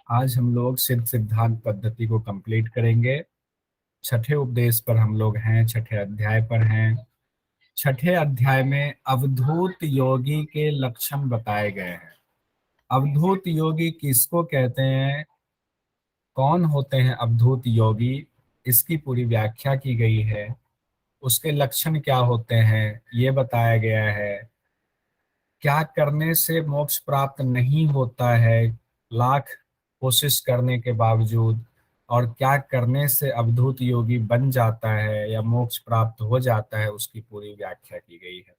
आज हम लोग सिद्ध सिद्धांत पद्धति को कंप्लीट करेंगे। छठे उपदेश पर हम लोग हैं, छठे अध्याय पर हैं। छठे अध्याय में अवधूत योगी के लक्षण बताए गए हैं। अवधूत योगी किसको कहते हैं, कौन होते हैं अवधूत योगी, इसकी पूरी व्याख्या की गई है। उसके लक्षण क्या होते हैं ये बताया गया है। क्या करने से मोक्ष प्राप्त नहीं होता है लाख कोशिश करने के बावजूद, और क्या करने से अवधूत योगी बन जाता है या मोक्ष प्राप्त हो जाता है, उसकी पूरी व्याख्या की गई है।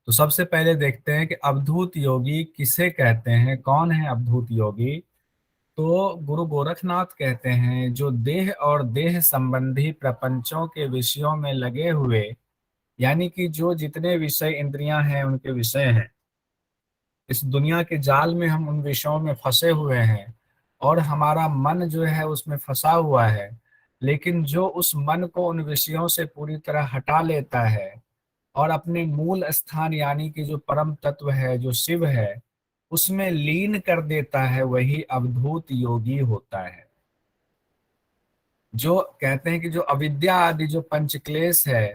तो सबसे पहले देखते हैं कि अवधूत योगी किसे कहते हैं, कौन है अवधूत योगी। तो गुरु गोरखनाथ कहते हैं जो देह और देह संबंधी प्रपंचों के विषयों में लगे हुए, यानी कि जो जितने विषय इंद्रियां हैं उनके विषय हैं, इस दुनिया के जाल में हम उन विषयों में फंसे हुए हैं और हमारा मन जो है उसमें फंसा हुआ है। लेकिन जो उस मन को उन विषयों से पूरी तरह हटा लेता है और अपने मूल स्थान यानी कि जो परम तत्व है, जो शिव है, उसमें लीन कर देता है, वही अवधूत योगी होता है। जो कहते हैं कि जो अविद्या आदि जो पंचक्लेश है,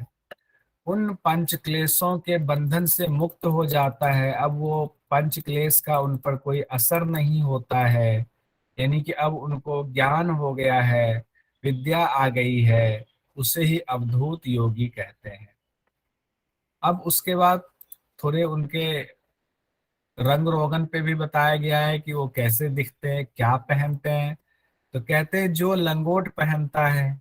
उन पंच क्लेशों के बंधन से मुक्त हो जाता है। अब वो पंच क्लेश का उन पर कोई असर नहीं होता है, यानी कि अब उनको ज्ञान हो गया है, विद्या आ गई है। उसे ही अवधूत योगी कहते हैं। अब उसके बाद थोड़े उनके रंग रोगन पे भी बताया गया है कि वो कैसे दिखते हैं, क्या पहनते हैं। तो कहते हैं जो लंगोट पहनता है,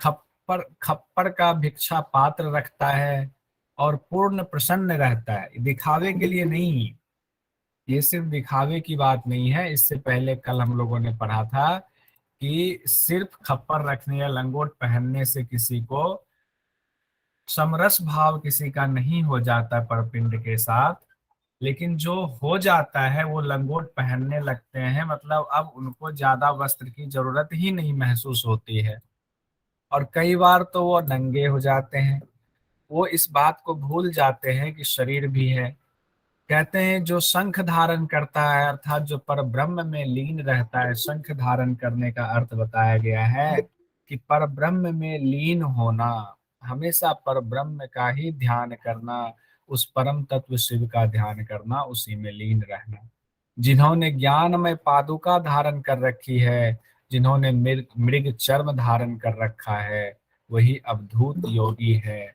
खप्पर खप्पर का भिक्षा पात्र रखता है और पूर्ण प्रसन्न रहता है, दिखावे के लिए नहीं। ये सिर्फ दिखावे की बात नहीं है। इससे पहले कल हम लोगों ने पढ़ा था कि सिर्फ खप्पर रखने या लंगोट पहनने से किसी को समरस भाव किसी का नहीं हो जाता परपिंड के साथ। लेकिन जो हो जाता है वो लंगोट पहनने लगते हैं, मतलब अब उनको ज्यादा वस्त्र की जरूरत ही नहीं महसूस होती है। और कई बार तो वो नंगे हो जाते हैं, वो इस बात को भूल जाते हैं कि शरीर भी है। कहते हैं जो शंख धारण करता है, अर्थात जो पर ब्रह्म में लीन रहता है। शंख धारण करने का अर्थ बताया गया है कि पर ब्रह्म में लीन होना, हमेशा पर ब्रह्म का ही ध्यान करना, उस परम तत्व शिव का ध्यान करना, उसी में लीन रहना। जिन्होंने ज्ञान में पादुका धारण कर रखी है, जिन्होंने मृग मृग चर्म धारण कर रखा है, वही अवधूत योगी है।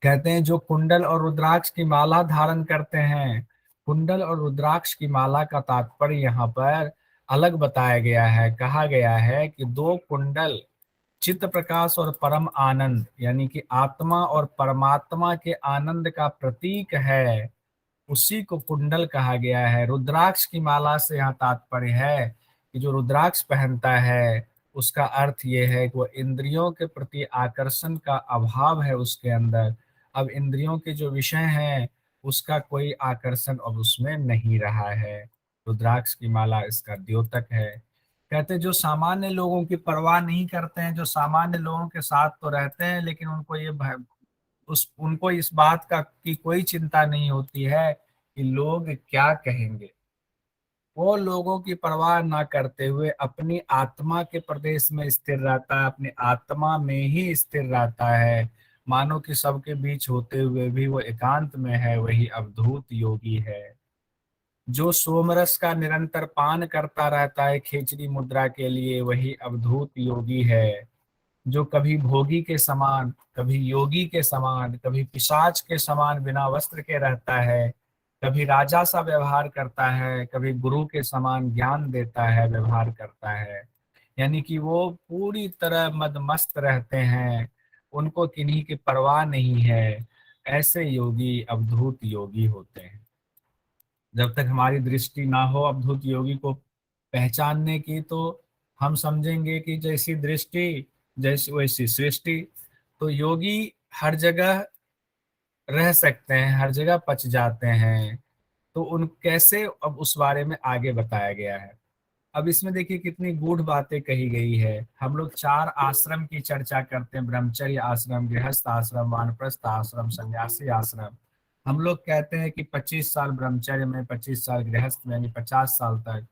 कहते हैं जो कुंडल और रुद्राक्ष की माला धारण करते हैं। कुंडल और रुद्राक्ष की माला का तात्पर्य यहाँ पर अलग बताया गया है। कहा गया है कि दो कुंडल चित्त प्रकाश और परम आनंद, यानी कि आत्मा और परमात्मा के आनंद का प्रतीक है, उसी को कुंडल कहा गया है। रुद्राक्ष की माला से यहाँ तात्पर्य है कि जो रुद्राक्ष पहनता है उसका अर्थ ये है कि वो इंद्रियों के प्रति आकर्षण का अभाव है उसके अंदर। अब इंद्रियों के जो विषय हैं उसका कोई आकर्षण अब उसमें नहीं रहा है। रुद्राक्ष की माला इसका द्योतक है। कहते हैं जो सामान्य लोगों की परवाह नहीं करते हैं, जो सामान्य लोगों के साथ तो रहते हैं लेकिन उनको ये उनको इस बात का की कोई चिंता नहीं होती है कि लोग क्या कहेंगे। वो लोगों की परवाह ना करते हुए अपनी आत्मा के प्रदेश में स्थिर रहता है, अपनी आत्मा में ही स्थिर रहता है। मानो कि सबके बीच होते हुए भी वो एकांत में है, वही अवधूत योगी है। जो सोमरस का निरंतर पान करता रहता है खेचरी मुद्रा के लिए, वही अवधूत योगी है। जो कभी भोगी के समान, कभी योगी के समान, कभी पिशाच के समान बिना वस्त्र के रहता है, कभी राजा सा व्यवहार करता है, कभी गुरु के समान ज्ञान देता है, व्यवहार करता है, यानी कि वो पूरी तरह मदमस्त रहते हैं, उनको किन्हीं की परवाह नहीं है। ऐसे योगी अवधूत योगी होते हैं। जब तक हमारी दृष्टि ना हो अवधूत योगी को पहचानने की, तो हम समझेंगे कि जैसी दृष्टि जैसी वैसी सृष्टि। तो योगी हर जगह रह सकते हैं, हर जगह पच जाते हैं। तो उन कैसे, अब उस बारे में आगे बताया गया है। अब इसमें देखिए कितनी गूढ़ बातें कही गई है। हम लोग चार आश्रम की चर्चा करते हैं, ब्रह्मचर्य आश्रम, गृहस्थ आश्रम, वानप्रस्थ आश्रम, सन्यासी आश्रम। हम लोग कहते हैं कि 25 साल ब्रह्मचर्य में, 25 साल गृहस्थ में, यानी 50 साल तक,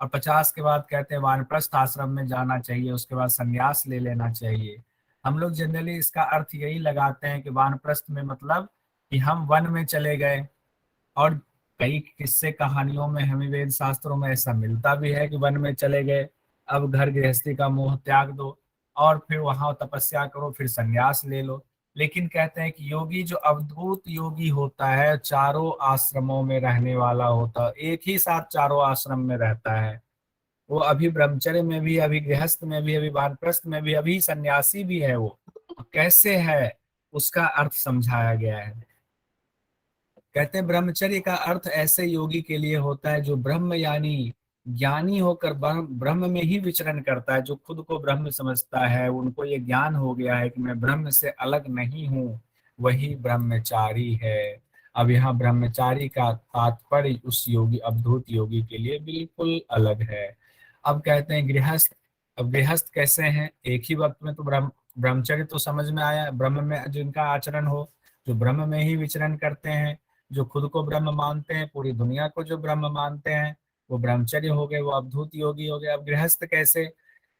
और 50 के बाद कहते हैं वानप्रस्थ आश्रम में जाना चाहिए, उसके बाद संन्यास ले लेना चाहिए। हम लोग जनरली इसका अर्थ यही लगाते हैं कि वानप्रस्थ में मतलब कि हम वन में चले गए। और कई किस्से कहानियों में हमें वेद शास्त्रों में ऐसा मिलता भी है कि वन में चले गए, अब घर गृहस्थी का मोह त्याग दो और फिर वहां तपस्या करो, फिर संन्यास ले लो। लेकिन कहते हैं कि योगी जो अवधूत योगी होता है, चारों आश्रमों में रहने वाला होता है, एक ही साथ चारों आश्रम में रहता है। वो अभी ब्रह्मचर्य में भी, अभी गृहस्थ में भी, अभी वानप्रस्थ में भी, अभी सन्यासी भी है वो। कैसे है उसका अर्थ समझाया गया है। कहते हैं ब्रह्मचर्य का अर्थ ऐसे योगी के लिए होता है जो ब्रह्म यानी ज्ञानी होकर ब्रह्म में ही विचरण करता है, जो खुद को ब्रह्म समझता है, उनको ये ज्ञान हो गया है कि मैं ब्रह्म से अलग नहीं हूँ, वही ब्रह्मचारी है। अब यहाँ ब्रह्मचारी का तात्पर्य उस योगी, अवधूत योगी के लिए बिल्कुल अलग है। अब कहते हैं गृहस्थ। अब गृहस्थ कैसे हैं, एक ही वक्त में तो ब्रह्मचर्य तो समझ में आया, ब्रह्म में जिनका आचरण हो, जो ब्रह्म में ही विचरण करते हैं, जो खुद को ब्रह्म मानते हैं, पूरी दुनिया को जो ब्रह्म मानते हैं, वो ब्रह्मचर्य हो गए, वो अवधूत योगी हो गए। अब गृहस्थ कैसे,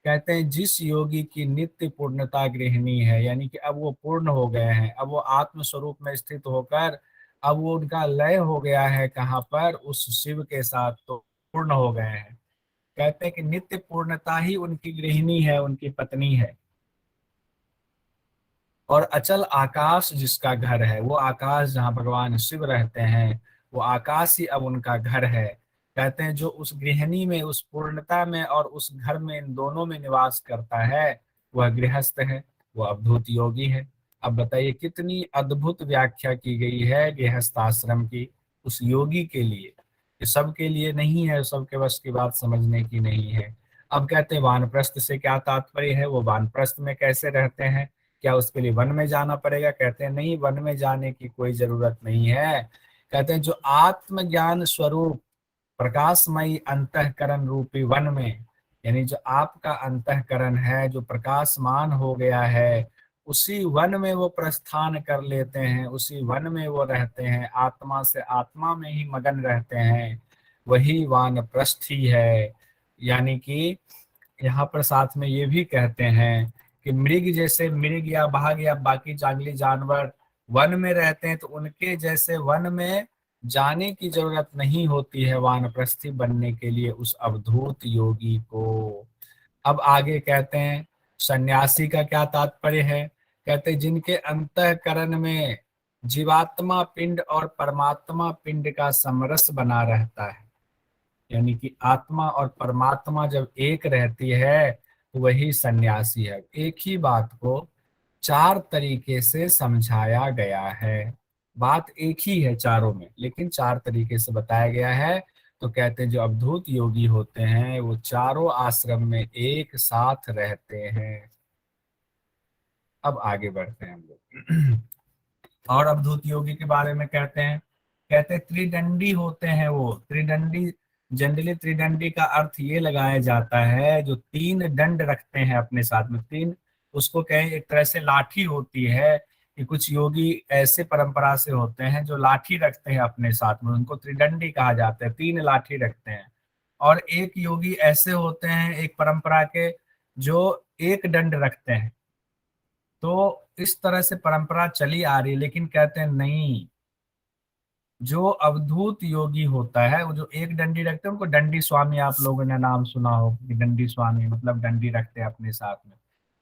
कहते हैं जिस योगी की नित्य पूर्णता गृहिणी है, यानी कि अब वो पूर्ण हो गए हैं, अब वो आत्म स्वरूप में स्थित होकर, अब वो उनका लय हो गया है कहाँ पर, उस शिव के साथ, तो पूर्ण हो गए हैं। कहते हैं कि नित्य पूर्णता ही उनकी गृहिणी है, उनकी पत्नी है। और अचल आकाश जिसका घर है, वो आकाश जहाँ भगवान शिव रहते हैं, वो आकाश ही अब उनका घर है। कहते हैं जो उस गृहिणी में, उस पूर्णता में और उस घर में, इन दोनों में निवास करता है, वह गृहस्थ है, वो अवधूत योगी है। अब बताइए कितनी अद्भुत व्याख्या की गई है गृहस्थ आश्रम की उस योगी के लिए। ये सबके लिए नहीं है, सबके बस की बात समझने की नहीं है। अब कहते हैं वानप्रस्थ से क्या तात्पर्य है, वो वानप्रस्थ में कैसे रहते हैं, क्या उसके लिए वन में जाना पड़ेगा। कहते हैं नहीं, वन में जाने की कोई जरूरत नहीं है। कहते हैं जो आत्मज्ञान स्वरूप प्रकाशमयी अंतःकरण रूपी वन में, यानी जो आपका अंतःकरण है जो प्रकाशमान हो गया है, उसी वन में वो प्रस्थान कर लेते हैं, उसी वन में वो रहते हैं, आत्मा से आत्मा में ही मगन रहते हैं, वही वानप्रस्थी है। यानी कि यहाँ पर साथ में ये भी कहते हैं कि मृग जैसे, मृग या बाघ या बाकी जंगली जानवर वन में रहते हैं, तो उनके जैसे वन में जाने की जरूरत नहीं होती है वानप्रस्थी बनने के लिए उस अवधूत योगी को। अब आगे कहते हैं सन्यासी का क्या तात्पर्य है। कहते हैं जिनके अंतःकरण में जीवात्मा पिंड और परमात्मा पिंड का समरस बना रहता है, यानी कि आत्मा और परमात्मा जब एक रहती है तो वही सन्यासी है। एक ही बात को चार तरीके से समझाया गया है, बात एक ही है चारों में, लेकिन चार तरीके से बताया गया है। तो कहते हैं जो अवधूत योगी होते हैं वो चारों आश्रम में एक साथ रहते हैं। अब आगे बढ़ते हैं हम लोग। और अवधूत योगी के बारे में कहते हैं, कहते हैं त्रिदंडी होते हैं वो। त्रिदंडी, जनरली त्रिदंडी का अर्थ ये लगाया जाता है जो तीन दंड रखते हैं अपने साथ में, तीन, उसको कहें एक तरह से लाठी होती है, कि कुछ योगी ऐसे परंपरा से होते हैं जो लाठी रखते हैं अपने साथ में, उनको त्रिदंडी कहा जाता है, तीन लाठी रखते हैं। और एक योगी ऐसे होते हैं एक परंपरा के जो एक दंड रखते हैं। तो इस तरह से परंपरा चली आ रही है, लेकिन कहते हैं नहीं, जो अवधूत योगी होता है वो जो एक डंडी रखते हैं, उनको डंडी स्वामी, आप लोगों ने नाम सुना हो कि डंडी स्वामी मतलब डंडी रखते हैं अपने साथ में।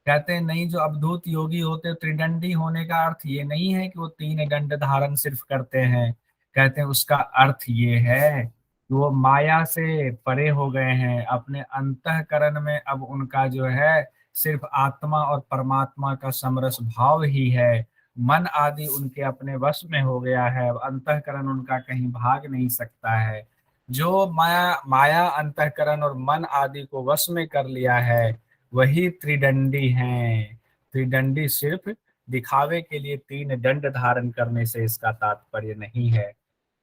कहते हैं नहीं, जो अवधूत योगी होते हैं, त्रिदंडी होने का अर्थ ये नहीं है कि वो तीन दंड धारण सिर्फ करते हैं। कहते हैं उसका अर्थ ये है कि वो माया से परे हो गए हैं, अपने अंतःकरण में अब उनका जो है सिर्फ आत्मा और परमात्मा का समरस भाव ही है, मन आदि उनके अपने वश में हो गया है, अब अंतःकरण उनका कहीं भाग नहीं सकता है। जो माया माया अंतःकरण और मन आदि को वश में कर लिया है, वही त्रिदंडी हैं। त्रिदंडी सिर्फ दिखावे के लिए तीन दंड धारण करने से इसका तात्पर्य नहीं है।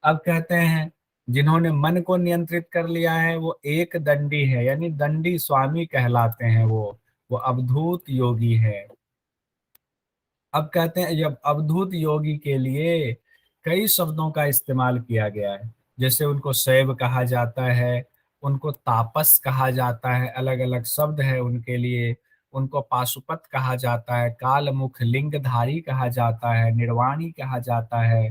अब कहते हैं जिन्होंने मन को नियंत्रित कर लिया है वो एक दंडी है, यानी दंडी स्वामी कहलाते हैं वो अवधूत योगी है। अब कहते हैं जब अवधूत योगी के लिए कई शब्दों का इस्तेमाल किया गया है। जैसे उनको शैव कहा जाता है, उनको तापस कहा जाता है, अलग-अलग शब्द है उनके लिए। उनको पाशुपत कहा जाता है, कालमुख लिंगधारी कहा जाता है, निर्वाणी कहा जाता है,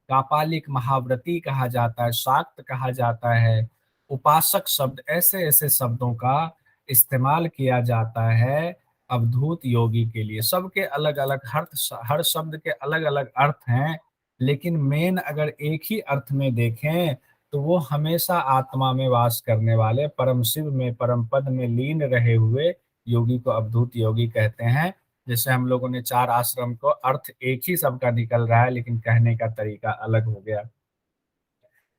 कापालिक महाव्रती कहा जाता है, शाक्त कहा जाता है। उपासक शब्द, ऐसे-ऐसे शब्दों का इस्तेमाल किया जाता है अवधूत योगी के लिए। सबके अलग-अलग हर शब्द के अलग-अलग अर्थ हैं, लेकिन मेन अगर एक ही अर्थ में देखें तो वो हमेशा आत्मा में वास करने वाले परम शिव में, परम पद में लीन रहे हुए योगी को अवधूत योगी कहते हैं। जैसे हम लोगों ने चार आश्रम को अर्थ एक ही सबका निकल रहा है, लेकिन कहने का तरीका अलग हो गया।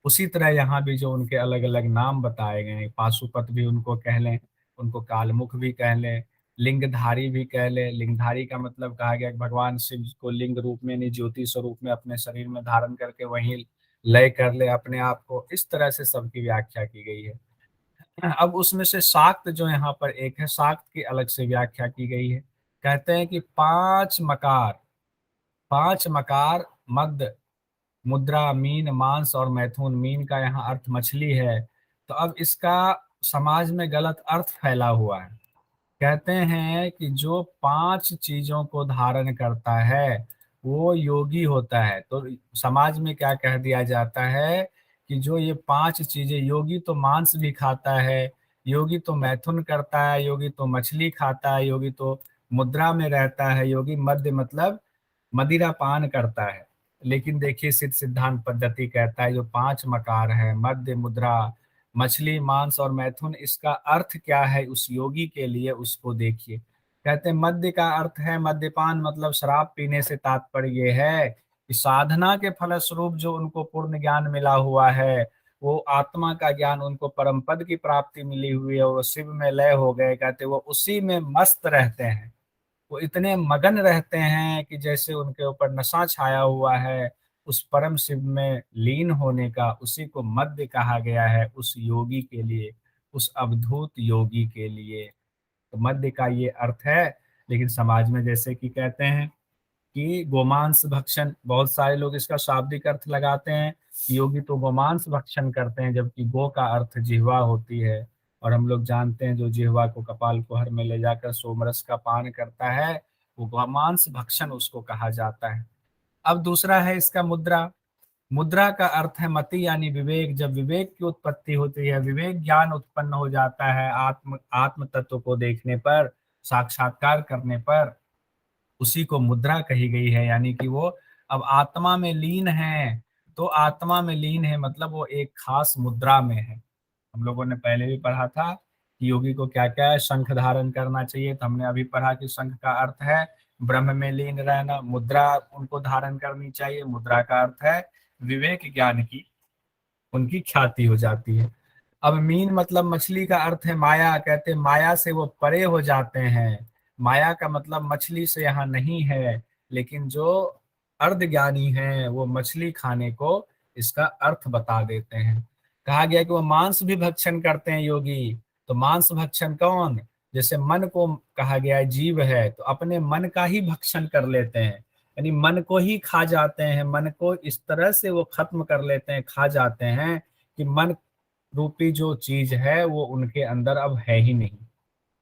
उसी तरह यहाँ भी जो उनके अलग-अलग नाम बताए गए हैं, पाशुपत भी उनको कह लें, उनको कालमुख भी कह लें, लिंगधारी भी कह लें। लिंगधारी का मतलब कहा गया कि भगवान शिव को लिंग रूप में यानी ज्योति स्वरूप में अपने शरीर में धारण करके वहीं लय कर ले अपने आप को। इस तरह से सबकी व्याख्या की गई है। अब उसमें से शाक्त जो यहाँ पर एक है, शाक्त की अलग से व्याख्या की गई है। कहते हैं कि 5 मकार मद मुद्रा, मीन, मांस और मैथुन। मीन का यहाँ अर्थ मछली है। तो अब इसका समाज में गलत अर्थ फैला हुआ है। कहते हैं कि जो 5 चीजों को धारण करता है वो योगी होता है। तो समाज में क्या कह दिया जाता है कि जो ये 5 चीजें, योगी तो मांस भी खाता है, योगी तो मैथुन करता है, योगी तो मछली खाता है, योगी तो मुद्रा में रहता है, योगी मध्य मतलब मदिरा पान करता है। लेकिन देखिए सिद्ध सिद्धांत पद्धति कहता है जो 5 मकार है, मध्य, मुद्रा, मछली, मांस और मैथुन, इसका अर्थ क्या है उस योगी के लिए, उसको देखिए। कहते हैं मद्य का अर्थ है मद्यपान, मतलब शराब पीने से तात्पर्य ये है कि साधना के फलस्वरूप जो उनको पूर्ण ज्ञान मिला हुआ है, वो आत्मा का ज्ञान, उनको परम पद की प्राप्ति मिली हुई है, वो शिव में लय हो गए। कहते वो उसी में मस्त रहते हैं, वो इतने मगन रहते हैं कि जैसे उनके ऊपर नशा छाया हुआ है। उस परम शिव में लीन होने का, उसी को मध्य कहा गया है उस योगी के लिए, उस अवधूत योगी के लिए। तो मध्य का ये अर्थ है। लेकिन समाज में जैसे कि कहते हैं कि गोमांस भक्षण, बहुत सारे लोग इसका शाब्दिक अर्थ लगाते हैं कि योगी तो गोमांस भक्षण करते हैं, जबकि गो का अर्थ जिह्वा होती है। और हम लोग जानते हैं जो जिह्वा को कपाल कुहर में ले जाकर सोमरस का पान करता है, वो गोमांस भक्षण उसको कहा जाता है। अब दूसरा है इसका मुद्रा। मुद्रा का अर्थ है मति यानी विवेक। जब विवेक की उत्पत्ति होती है, विवेक ज्ञान उत्पन्न हो जाता है आत्म आत्म तत्व को देखने पर, साक्षात्कार करने पर, उसी को मुद्रा कही गई है। यानी कि वो अब आत्मा में लीन है। तो आत्मा में लीन है मतलब वो एक खास मुद्रा में है। हम लोगों ने पहले भी पढ़ा था कि योगी को क्या क्या है, शंख धारण करना चाहिए। तो हमने अभी पढ़ा कि शंख का अर्थ है ब्रह्म में लीन रहना। मुद्रा उनको धारण करनी चाहिए, मुद्रा का अर्थ है विवेक ज्ञान की उनकी ख्याति हो जाती है। अब मीन मतलब मछली का अर्थ है माया। कहते हैं माया से वो परे हो जाते हैं। माया का मतलब मछली से यहाँ नहीं है, लेकिन जो अर्ध ज्ञानी है वो मछली खाने को इसका अर्थ बता देते हैं। कहा गया कि वो मांस भी भक्षण करते हैं योगी। तो मांस भक्षण कौन? जैसे मन को कहा गया है जीव है, तो अपने मन का ही भक्षण कर लेते हैं, यानी मन को ही खा जाते हैं। मन को इस तरह से वो खत्म कर लेते हैं, खा जाते हैं कि मन रूपी जो चीज है वो उनके अंदर अब है ही नहीं।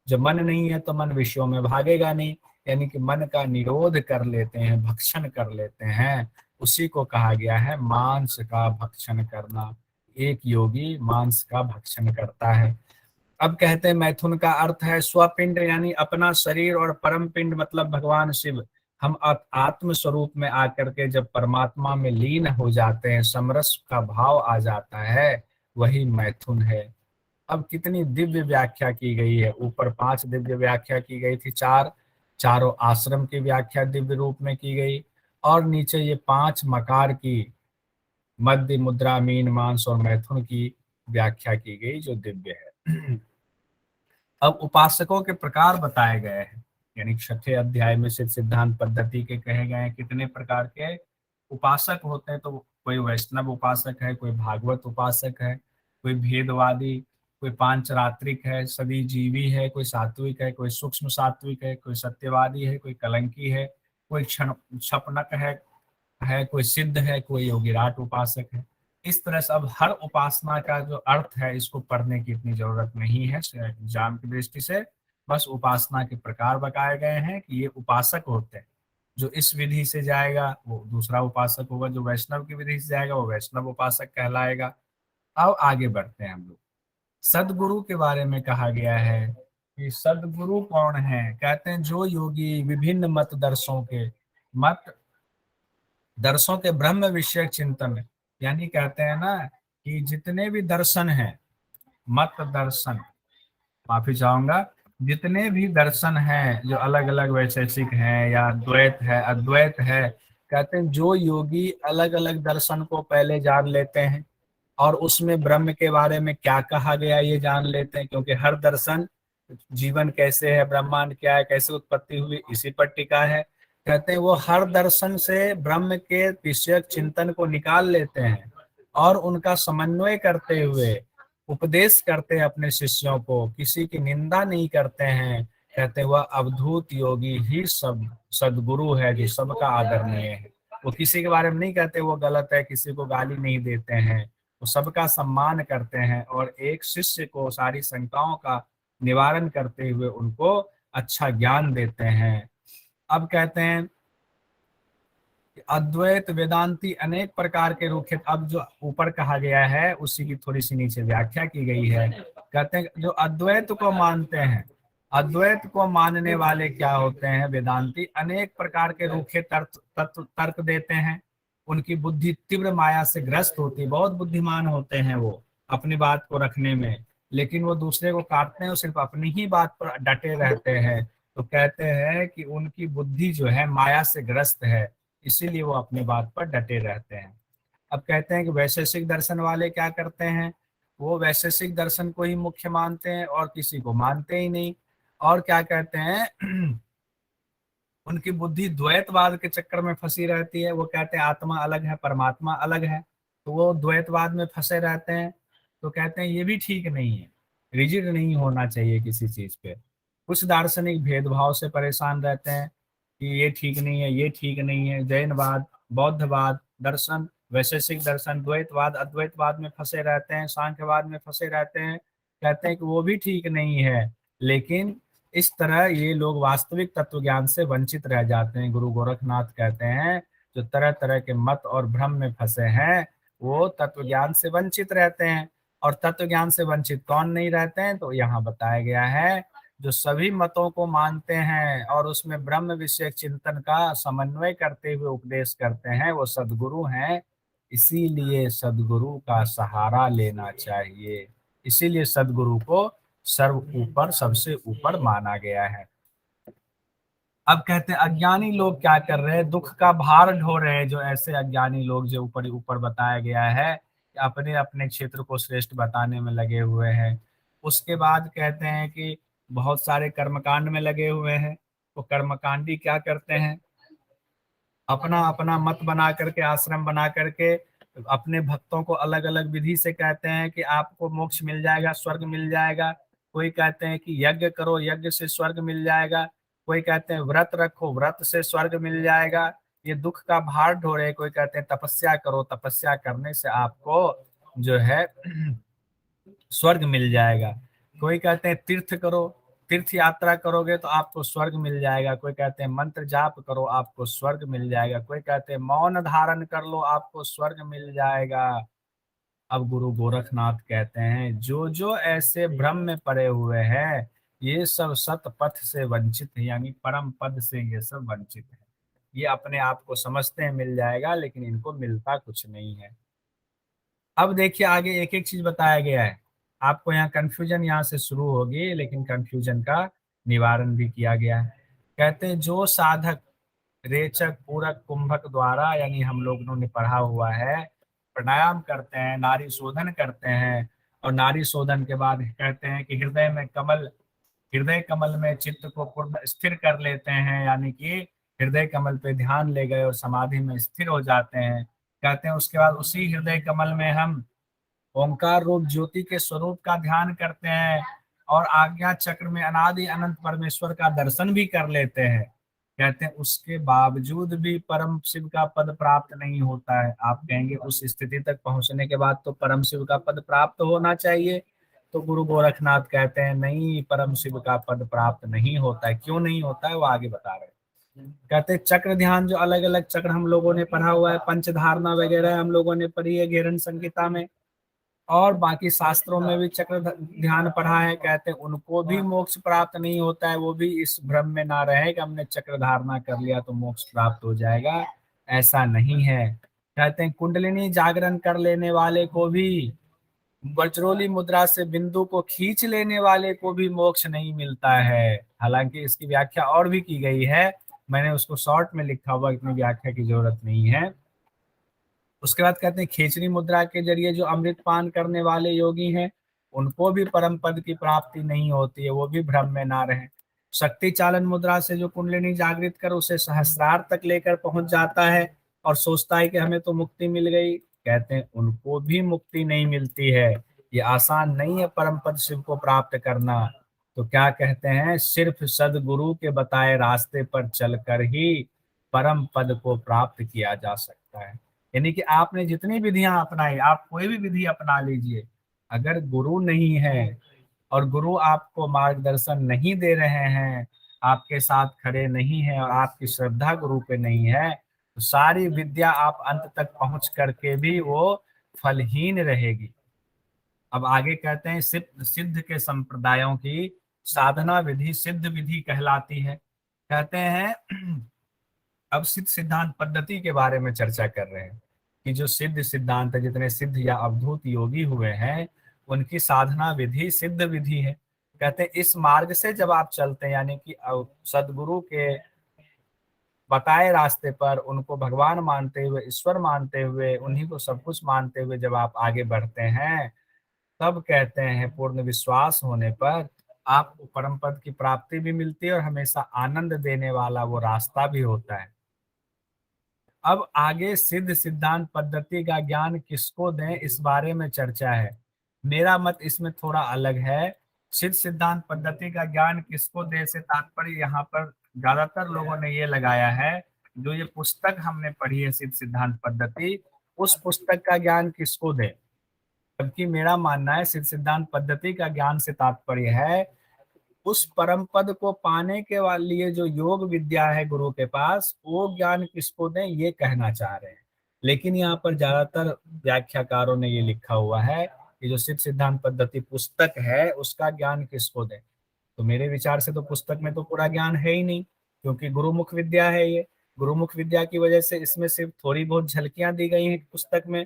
जब मन नहीं है तो मन विषयों में भागेगा नहीं, यानी कि मन का निरोध कर लेते हैं, भक्षण कर लेते हैं। उसी को कहा गया है मांस का भक्षण करना। एक योगी मांस का भक्षण करता है। अब कहते हैं मैथुन का अर्थ है स्वपिंड, यानी अपना शरीर, और परम पिंड मतलब भगवान शिव। हम आत्म स्वरूप में आकर के जब परमात्मा में लीन हो जाते हैं, समरस का भाव आ जाता है, वही मैथुन है। अब कितनी दिव्य व्याख्या की गई है। ऊपर 5 दिव्य व्याख्या की गई थी, चारों आश्रम की व्याख्या दिव्य रूप में की गई, और नीचे ये 5 मकार की, मध्य, मुद्रा, मीन, मांस और मैथुन की व्याख्या की गई जो दिव्य है। अब उपासकों के प्रकार बताए गए हैं। यानी 6ठे अध्याय में सिद्ध सिद्धांत पद्धति के कहे गए हैं कितने प्रकार के उपासक होते हैं। तो कोई वैष्णव उपासक है, कोई भागवत उपासक है, कोई भेदवादी, कोई पांचरात्रिक है, सभी जीवी है, कोई सात्विक है, कोई सूक्ष्म सात्विक है, कोई सत्यवादी है, कोई कलंकी है, कोई क्षण क्षपनक है, है, कोई सिद्ध है, कोई योगिराट उपासक है। इस तरह से अब हर उपासना का जो अर्थ है इसको पढ़ने की इतनी जरूरत नहीं है एग्जाम की दृष्टि से। बस उपासना के प्रकार बताए गए हैं कि ये उपासक होते हैं। जो इस विधि से जाएगा वो दूसरा उपासक होगा, जो वैष्णव की विधि से जाएगा वो वैष्णव उपासक कहलाएगा। अब आगे बढ़ते हैं हम लोग। सदगुरु के बारे में कहा गया है कि सदगुरु कौन है। कहते हैं जो योगी विभिन्न मत दर्शों के ब्रह्म विषयक चिंतन, यानी कहते हैं ना कि जितने भी दर्शन हैं, मत दर्शन, माफी चाहूंगा, जितने भी दर्शन हैं जो अलग अलग वैशेषिक हैं या द्वैत है अद्वैत है, कहते हैं जो योगी अलग अलग दर्शन को पहले जान लेते हैं और उसमें ब्रह्म के बारे में क्या कहा गया ये जान लेते हैं, क्योंकि हर दर्शन जीवन कैसे है, ब्रह्मांड क्या है, कैसे उत्पत्ति हुई, इसी पर टिका है। कहते हैं वो हर दर्शन से ब्रह्म के विषयक चिंतन को निकाल लेते हैं और उनका समन्वय करते हुए उपदेश करते हैं अपने शिष्यों को, किसी की निंदा नहीं करते हैं। कहते हैं वह अवधूत योगी ही सब सदगुरु है जो सबका आदरणीय है। वो किसी के बारे में नहीं कहते वो गलत है, किसी को गाली नहीं देते हैं, वो सबका सम्मान करते हैं और एक शिष्य को सारी शंकाओं का निवारण करते हुए उनको अच्छा ज्ञान देते हैं। अब कहते हैं अद्वैत वेदांती अनेक प्रकार के रूप। अब जो ऊपर कहा गया है उसी की थोड़ी सी नीचे व्याख्या की गई है। कहते हैं जो अद्वैत को मानते हैं, अद्वैत को मानने वाले क्या होते हैं, वेदांती अनेक प्रकार के रूखे तर्क देते हैं। उनकी बुद्धि तीव्र माया से ग्रस्त होती है, बहुत बुद्धिमान होते हैं वो अपनी बात को रखने में, लेकिन वो दूसरे को काटते हैं और सिर्फ अपनी ही बात पर डटे रहते हैं। तो कहते हैं कि उनकी बुद्धि जो है माया से ग्रस्त है, इसीलिए वो अपनी बात पर डटे रहते हैं। अब कहते हैं कि वैशेषिक दर्शन वाले क्या करते हैं, वो वैशेषिक दर्शन को ही मुख्य मानते हैं और किसी को मानते ही नहीं। और क्या कहते हैं उनकी बुद्धि द्वैतवाद के चक्कर में फंसी रहती है। वो कहते हैं आत्मा अलग है परमात्मा अलग है, तो वो द्वैतवाद में फंसे रहते हैं। तो कहते हैं ये भी ठीक नहीं है, रिजिड नहीं होना चाहिए किसी चीज पे। कुछ दार्शनिक भेदभाव से परेशान रहते हैं कि ये ठीक नहीं है, ये ठीक नहीं है। जैनवाद, बौद्धवाद, दर्शन, वैशेषिक दर्शन, द्वैतवाद अद्वैतवाद में फंसे रहते हैं, सांख्यवाद में फंसे रहते हैं। कहते हैं कि वो भी ठीक नहीं है, लेकिन इस तरह ये लोग वास्तविक तत्व ज्ञान से वंचित रह जाते हैं। गुरु गोरखनाथ कहते हैं जो तरह तरह के मत और भ्रम में फंसे हैं वो तत्व ज्ञान से वंचित रहते हैं। और तत्व ज्ञान से वंचित कौन नहीं रहते हैं, तो यहाँ बताया गया है जो सभी मतों को मानते हैं और उसमें ब्रह्म विषयक चिंतन का समन्वय करते हुए उपदेश करते हैं, वो सदगुरु हैं। इसीलिए सदगुरु का सहारा लेना चाहिए, इसीलिए सदगुरु को सर्व ऊपर सबसे ऊपर माना गया है। अब कहते हैं अज्ञानी लोग क्या कर रहे हैं, दुख का भार ढो रहे हैं। जो ऐसे अज्ञानी लोग जो ऊपर ऊपर बताया गया है कि अपने अपने क्षेत्र को श्रेष्ठ बताने में लगे हुए हैं। उसके बाद कहते हैं कि बहुत सारे कर्मकांड में लगे हुए हैं। वो कर्मकांडी क्या करते हैं, अपना अपना मत बना करके, आश्रम बना करके अपने भक्तों को अलग अलग विधि से कहते हैं कि आपको मोक्ष मिल जाएगा, स्वर्ग मिल जाएगा। कोई कहते हैं कि यज्ञ करो, यज्ञ से स्वर्ग मिल जाएगा। कोई कहते हैं व्रत रखो, व्रत से स्वर्ग मिल जाएगा। ये दुख का भार ढो रहे। कोई कहते हैं तपस्या करो, तपस्या करने से आपको जो है स्वर्ग मिल जाएगा। कोई कहते हैं तीर्थ करो, तीर्थ यात्रा करोगे तो आपको स्वर्ग मिल जाएगा। कोई कहते हैं मंत्र जाप करो, आपको स्वर्ग मिल जाएगा। कोई कहते हैं मौन धारण कर लो, आपको स्वर्ग मिल जाएगा। अब गुरु गोरखनाथ कहते हैं जो जो ऐसे भ्रम में पड़े हुए हैं ये सब सत पथ से वंचित है, यानी परम पद से ये सब वंचित है। ये अपने आप को समझते हैं मिल जाएगा, लेकिन इनको मिलता कुछ नहीं है। अब देखिए आगे एक एक चीज बताया गया है। आपको यहाँ कंफ्यूजन यहाँ से शुरू होगी, लेकिन कंफ्यूजन का निवारण भी किया गया है। कहते हैं जो साधक रेचक पूरक कुंभक द्वारा, यानी हम लोगों ने पढ़ा हुआ है, प्राणायाम करते हैं, नारी शोधन करते हैं, और नारी शोधन के बाद कहते हैं कि हृदय कमल में चित्त को पूर्ण स्थिर कर लेते हैं, यानी कि हृदय कमल पे ध्यान ले गए और समाधि में स्थिर हो जाते हैं। कहते हैं उसके बाद उसी हृदय कमल में हम ओंकार रूप ज्योति के स्वरूप का ध्यान करते हैं और आज्ञा चक्र में अनादि अनंत परमेश्वर का दर्शन भी कर लेते हैं। कहते हैं उसके बावजूद भी परम शिव का पद प्राप्त नहीं होता है। आप कहेंगे उस स्थिति तक पहुंचने के बाद तो परम शिव का पद प्राप्त होना चाहिए। तो गुरु गोरखनाथ कहते हैं नहीं, परम शिव का पद प्राप्त नहीं होता है। क्यों नहीं होता है वो आगे बता रहे हैं। कहते हैं चक्र ध्यान, जो अलग अलग चक्र हम लोगों ने पढ़ा हुआ है, पंचधारणा वगैरह हम लोगों ने पढ़ी है घेरन संहिता में, और बाकी शास्त्रों में भी चक्र ध्यान पढ़ा है। कहते हैं उनको भी मोक्ष प्राप्त नहीं होता है। वो भी इस भ्रम में ना रहे कि हमने चक्र धारणा कर लिया तो मोक्ष प्राप्त हो जाएगा, ऐसा नहीं है। कहते हैं कुंडलिनी जागरण कर लेने वाले को भी, वज्रोली मुद्रा से बिंदु को खींच लेने वाले को भी मोक्ष नहीं मिलता है। हालांकि इसकी व्याख्या और भी की गई है, मैंने उसको शॉर्ट में लिखा हुआ, इतनी व्याख्या की जरूरत नहीं है। उसके बाद कहते हैं खेचरी मुद्रा के जरिए जो अमृत पान करने वाले योगी हैं, उनको भी परम पद की प्राप्ति नहीं होती है, वो भी भ्रम में ना रहे। शक्ति चालन मुद्रा से जो कुंडलिनी जागृत कर उसे सहस्रार तक लेकर पहुंच जाता है और सोचता है कि हमें तो मुक्ति मिल गई, कहते हैं उनको भी मुक्ति नहीं मिलती है। ये आसान नहीं है परम पद शिव को प्राप्त करना। तो क्या कहते हैं, सिर्फ सदगुरु के बताए रास्ते पर चलकर ही परम पद को प्राप्त किया जा सकता है। यानी कि आपने जितनी विधियां अपनाई, आप कोई भी विधि अपना लीजिए, अगर गुरु नहीं है और गुरु आपको मार्गदर्शन नहीं दे रहे हैं, आपके साथ खड़े नहीं है और आपकी श्रद्धा गुरु पे नहीं है, तो सारी विद्या आप अंत तक पहुंच करके भी वो फलहीन रहेगी। अब आगे कहते हैं सिद्ध सिद्ध के संप्रदायों की साधना विधि सिद्ध विधि कहलाती है। कहते हैं अब सिद्ध सिद्धांत पद्धति के बारे में चर्चा कर रहे हैं कि जो सिद्ध सिद्धांत है, जितने सिद्ध या अवधूत योगी हुए हैं, उनकी साधना विधि सिद्ध विधि है। कहते हैं इस मार्ग से जब आप चलते हैं, यानी कि सदगुरु के बताए रास्ते पर उनको भगवान मानते हुए, ईश्वर मानते हुए, उन्हीं को सब कुछ मानते हुए जब आप आगे बढ़ते हैं, तब कहते हैं पूर्ण विश्वास होने पर आपको परम पद की प्राप्ति भी मिलती है और हमेशा आनंद देने वाला वो रास्ता भी होता है। अब आगे सिद्ध सिद्धांत पद्धति का ज्ञान किसको दें, इस बारे में चर्चा है। मेरा मत इसमें थोड़ा अलग है। सिद्ध सिद्धांत पद्धति का ज्ञान किसको दे से तात्पर्य यहाँ पर ज्यादातर लोगों ने ये लगाया है, जो ये पुस्तक हमने पढ़ी है सिद्ध सिद्धांत पद्धति, उस पुस्तक का ज्ञान किसको दे। जबकि मेरा मानना है सिद्ध सिद्धांत पद्धति का ज्ञान से तात्पर्य है उस परम पद को पाने के लिए जो योग विद्या है गुरु के पास, वो ज्ञान किसको दें, ये कहना चाह रहे हैं। लेकिन यहाँ पर ज्यादातर व्याख्याकारों ने ये लिखा हुआ है कि जो सिद्ध सिद्धांत पद्धति पुस्तक है उसका ज्ञान किसको दें। तो मेरे विचार से तो पुस्तक में तो पूरा ज्ञान है ही नहीं, क्योंकि गुरुमुख विद्या है ये। गुरुमुख विद्या की वजह से इसमें सिर्फ थोड़ी बहुत झलकियां दी गई हैं पुस्तक में,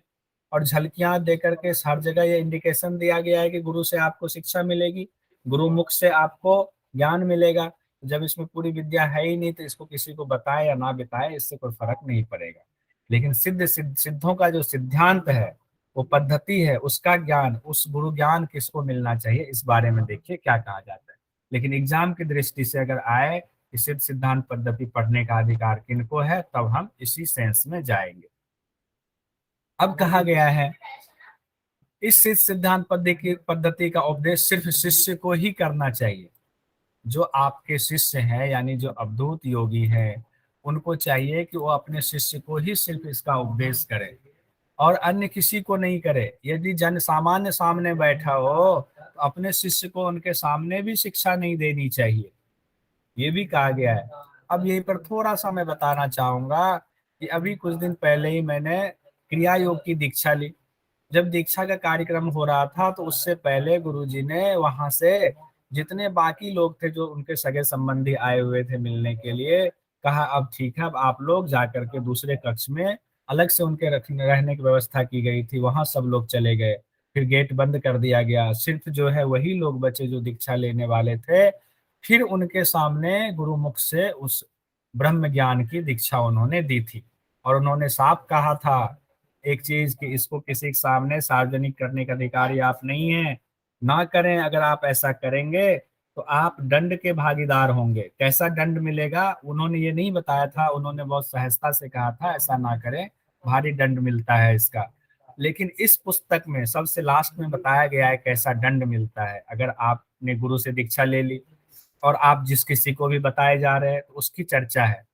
और झलकियां दे करके हर जगह ये इंडिकेशन दिया गया है कि गुरु से आपको शिक्षा मिलेगी, गुरुमुख से आपको ज्ञान मिलेगा। जब इसमें पूरी विद्या है ही नहीं तो इसको किसी को बताए या ना बताए, इससे कोई फर्क नहीं पड़ेगा। लेकिन सिद्धों का जो सिद्धांत है, वो पद्धति है, उसका ज्ञान, उस गुरु ज्ञान किसको मिलना चाहिए, इस बारे में देखिए क्या कहा जाता है। लेकिन एग्जाम की दृष्टि से अगर आए कि सिद्ध सिद्धांत पद्धति पढ़ने का अधिकार किनको है, तब हम इसी सेंस में जाएंगे। अब कहा गया है इस सिद्ध सिद्धांत पद्धति का उपदेश सिर्फ शिष्य को ही करना चाहिए। जो आपके शिष्य हैं, यानी जो अवधूत योगी हैं, उनको चाहिए कि वो अपने शिष्य को ही सिर्फ इसका उपदेश करें और अन्य किसी को नहीं करे। यदि जन सामान्य सामने बैठा हो तो अपने शिष्य को उनके सामने भी शिक्षा नहीं देनी चाहिए, ये भी कहा गया है। अब यहीं पर थोड़ा सा मैं बताना चाहूंगा कि अभी कुछ दिन पहले ही मैंने क्रिया योग की दीक्षा ली। जब दीक्षा का कार्यक्रम हो रहा था तो उससे पहले गुरुजी ने वहां से जितने बाकी लोग थे, जो उनके सगे संबंधी आए हुए थे मिलने के लिए, कहा अब ठीक है, अब आप लोग जाकर के दूसरे कक्ष में, अलग से उनके रहने की व्यवस्था की गई थी, वहां सब लोग चले गए। फिर गेट बंद कर दिया गया, सिर्फ जो है वही लोग बचे जो दीक्षा लेने वाले थे। फिर उनके सामने गुरुमुख से उस ब्रह्म ज्ञान की दीक्षा उन्होंने दी थी, और उन्होंने साफ कहा था एक चीज कि इसको किसी के सामने सार्वजनिक करने का अधिकारी आप नहीं है, ना करें। अगर आप ऐसा करेंगे तो आप दंड के भागीदार होंगे। कैसा दंड मिलेगा उन्होंने ये नहीं बताया था, उन्होंने बहुत सहजता से कहा था ऐसा ना करें, भारी दंड मिलता है इसका। लेकिन इस पुस्तक में सबसे लास्ट में बताया गया है कैसा दंड मिलता है अगर आपने गुरु से दीक्षा ले ली। और आप जिस किसी को भी बताए जा रहे हैं तो उसकी चर्चा है।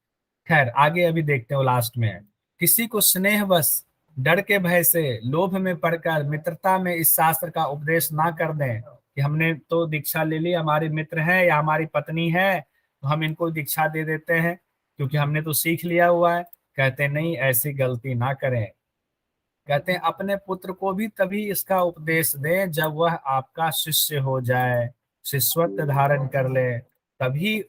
खैर आगे अभी देखते हो, लास्ट में है, किसी को स्नेह बस डर के भय से लोभ में पड़कर मित्रता में इस शास्त्र का उपदेश ना कर दें कि हमने तो दीक्षा ले ली, हमारे मित्र हैं या हमारी पत्नी है तो हम इनको दीक्षा दे देते हैं क्योंकि हमने तो सीख लिया हुआ है। कहते हैं नहीं, ऐसी गलती ना करें। कहते हैं अपने पुत्र को भी तभी इसका उपदेश दें जब वह आपका शिष्य हो जाए, शिष्यत्व धारण कर ले, तभी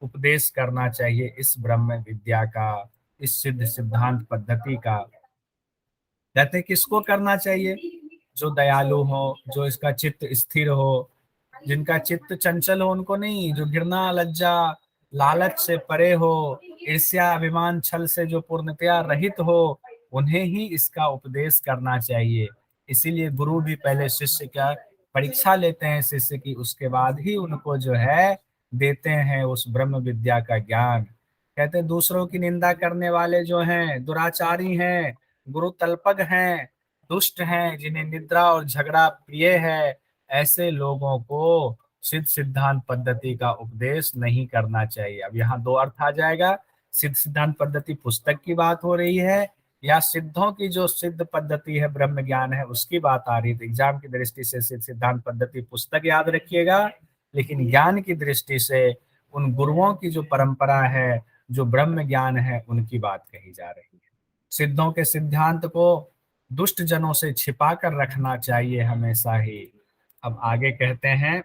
उपदेश करना चाहिए इस ब्रह्म विद्या का, इस सिद्ध सिद्धांत पद्धति का। कहते हैं किसको करना चाहिए? जो दयालु हो, जो इसका चित्त स्थिर हो, जिनका चित्त चंचल हो उनको नहीं, जो घृणा लज्जा लालच से परे हो, ईर्ष्या अभिमान छल से जो पूर्णतया रहित हो, उन्हें ही इसका उपदेश करना चाहिए। इसीलिए गुरु भी पहले शिष्य का परीक्षा लेते हैं शिष्य की, उसके बाद ही उनको जो है देते हैं उस ब्रह्म विद्या का ज्ञान। कहते हैं दूसरों की निंदा करने वाले जो हैं दुराचारी हैं, गुरु तल्पक हैं, दुष्ट हैं, जिन्हें निद्रा और झगड़ा प्रिय है, ऐसे लोगों को सिद्ध सिद्धांत पद्धति का उपदेश नहीं करना चाहिए। अब यहाँ दो अर्थ आ जाएगा, सिद्ध सिद्धांत पद्धति पुस्तक की बात हो रही है या सिद्धों की जो सिद्ध पद्धति है ब्रह्म ज्ञान है उसकी बात आ रही है। तो एग्जाम की दृष्टि से सिद्ध सिद्धांत पद्धति पुस्तक याद रखिएगा, लेकिन ज्ञान की दृष्टि से उन गुरुओं की जो परंपरा है, जो ब्रह्म ज्ञान है, उनकी बात कही जा रही है। सिद्धों के सिद्धांत को दुष्ट जनों से छिपा कर रखना चाहिए हमेशा ही। अब आगे कहते हैं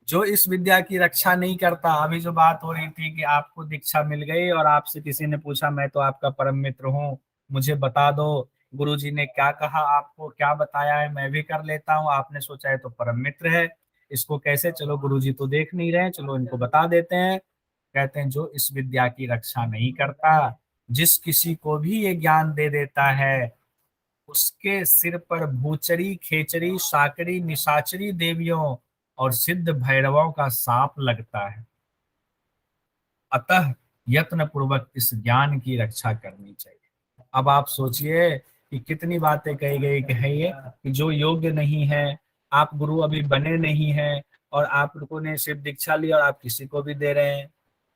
जो इस विद्या की रक्षा नहीं करता, अभी जो बात हो रही थी कि आपको दीक्षा मिल गई और आपसे किसी ने पूछा मैं तो आपका परम मित्र हूँ, मुझे बता दो गुरुजी ने क्या कहा, आपको क्या बताया है, मैं भी कर लेता हूँ। आपने सोचा है तो परम मित्र है, इसको कैसे, चलो गुरुजी तो देख नहीं रहे, चलो इनको बता देते हैं। कहते हैं जो इस विद्या की रक्षा नहीं करता, जिस किसी को भी ये ज्ञान दे देता है, उसके सिर पर भूचरी खेचरी साकरी निशाचरी देवियों और सिद्ध भैरवों का सांप लगता है। अतः यत्न पूर्वक इस ज्ञान की रक्षा करनी चाहिए। अब आप सोचिए कि कितनी बातें कही गई है ये, कि जो योग्य नहीं है, आप गुरु अभी बने नहीं हैं और आप लोगों ने सिर्फ दीक्षा ली और आप किसी को भी दे रहे हैं।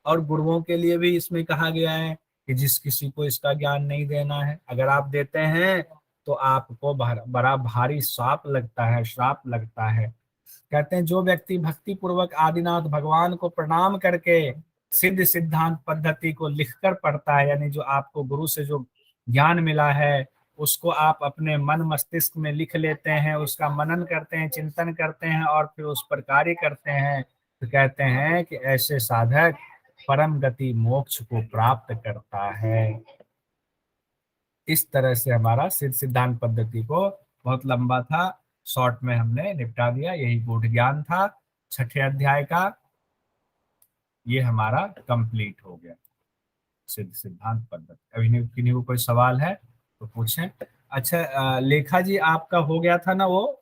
और गुरुओं के लिए भी इसमें कहा गया है कि जिस किसी को इसका ज्ञान नहीं देना है, अगर आप देते हैं तो आपको बड़ा भारी श्राप लगता है, श्राप लगता है। कहते हैं जो व्यक्ति भक्ति पूर्वक आदिनाथ भगवान को प्रणाम करके सिद्ध सिद्धांत पद्धति को लिखकर पढ़ता है, यानी जो आपको गुरु से जो ज्ञान मिला है उसको आप अपने मन मस्तिष्क में लिख लेते हैं, उसका मनन करते हैं, चिंतन करते हैं और फिर उस पर कार्य करते हैं, तो कहते हैं कि ऐसे साधक परम गति मोक्ष को प्राप्त करता है। इस तरह से हमारा सिद्ध सिद्धांत पद्धति को, बहुत लंबा था, शॉर्ट में हमने निपटा दिया। यही गूढ़ ज्ञान था छठे अध्याय का, ये हमारा कंप्लीट हो गया सिद्ध सिद्धांत पद्धति। अभी किन्हीं को कोई सवाल है तो पूछें। अच्छा लेखा जी आपका हो गया था ना वो?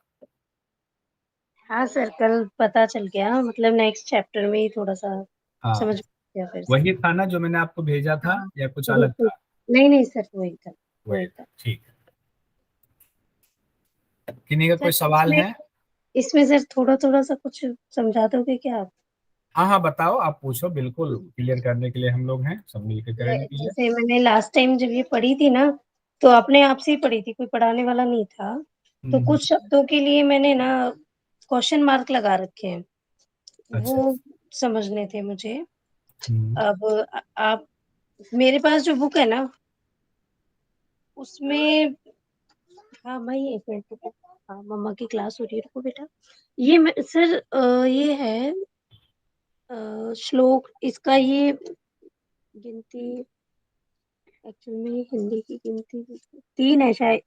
हाँ सर, कल पता चल गया, मतलब नेक्स्ट चैप्टर में ही थोड़ा सा हाँ, समझ में गया फिर से। वही था ना जो मैंने आपको भेजा था हाँ या कुछ अलग बिल्कुल। था? नहीं नहीं सर, वही था, वही वही था, था। ठीक है। किन्हीं का सर कोई सवाल इसमें है? इसमें सर थोड़ा थोड़ा सा कुछ समझा दोगे क्या आप? हाँ हाँ बताओ, आप पूछो, बिल्कुल क्लियर करने के लिए हम लोग हैं, सब मिलकर करेंगे क्लियर। जैसे मैंने लास्ट टाइम जब ये पढ़ी थी ना, तो अपने आप से ही पढ़ी थी, कोई पढ़ाने वाला नहीं था। तो हम्म कुछ शब्दों के लिए मैंने ना क्वेश्चन मार्क लगा रखे हैं, अच्छा। वो समझने थे मुझे। हम्म अब आप, मेरे पास जो बुक है ना उसमें, हाँ भाई एक मिनट रुको, हाँ मम्मा की क्लास हो रही है, रुको बेटा। सर ये है श्लोक, इसका ये गिनती, एक्चुअल में हिंदी की गिनती 3 है शायद,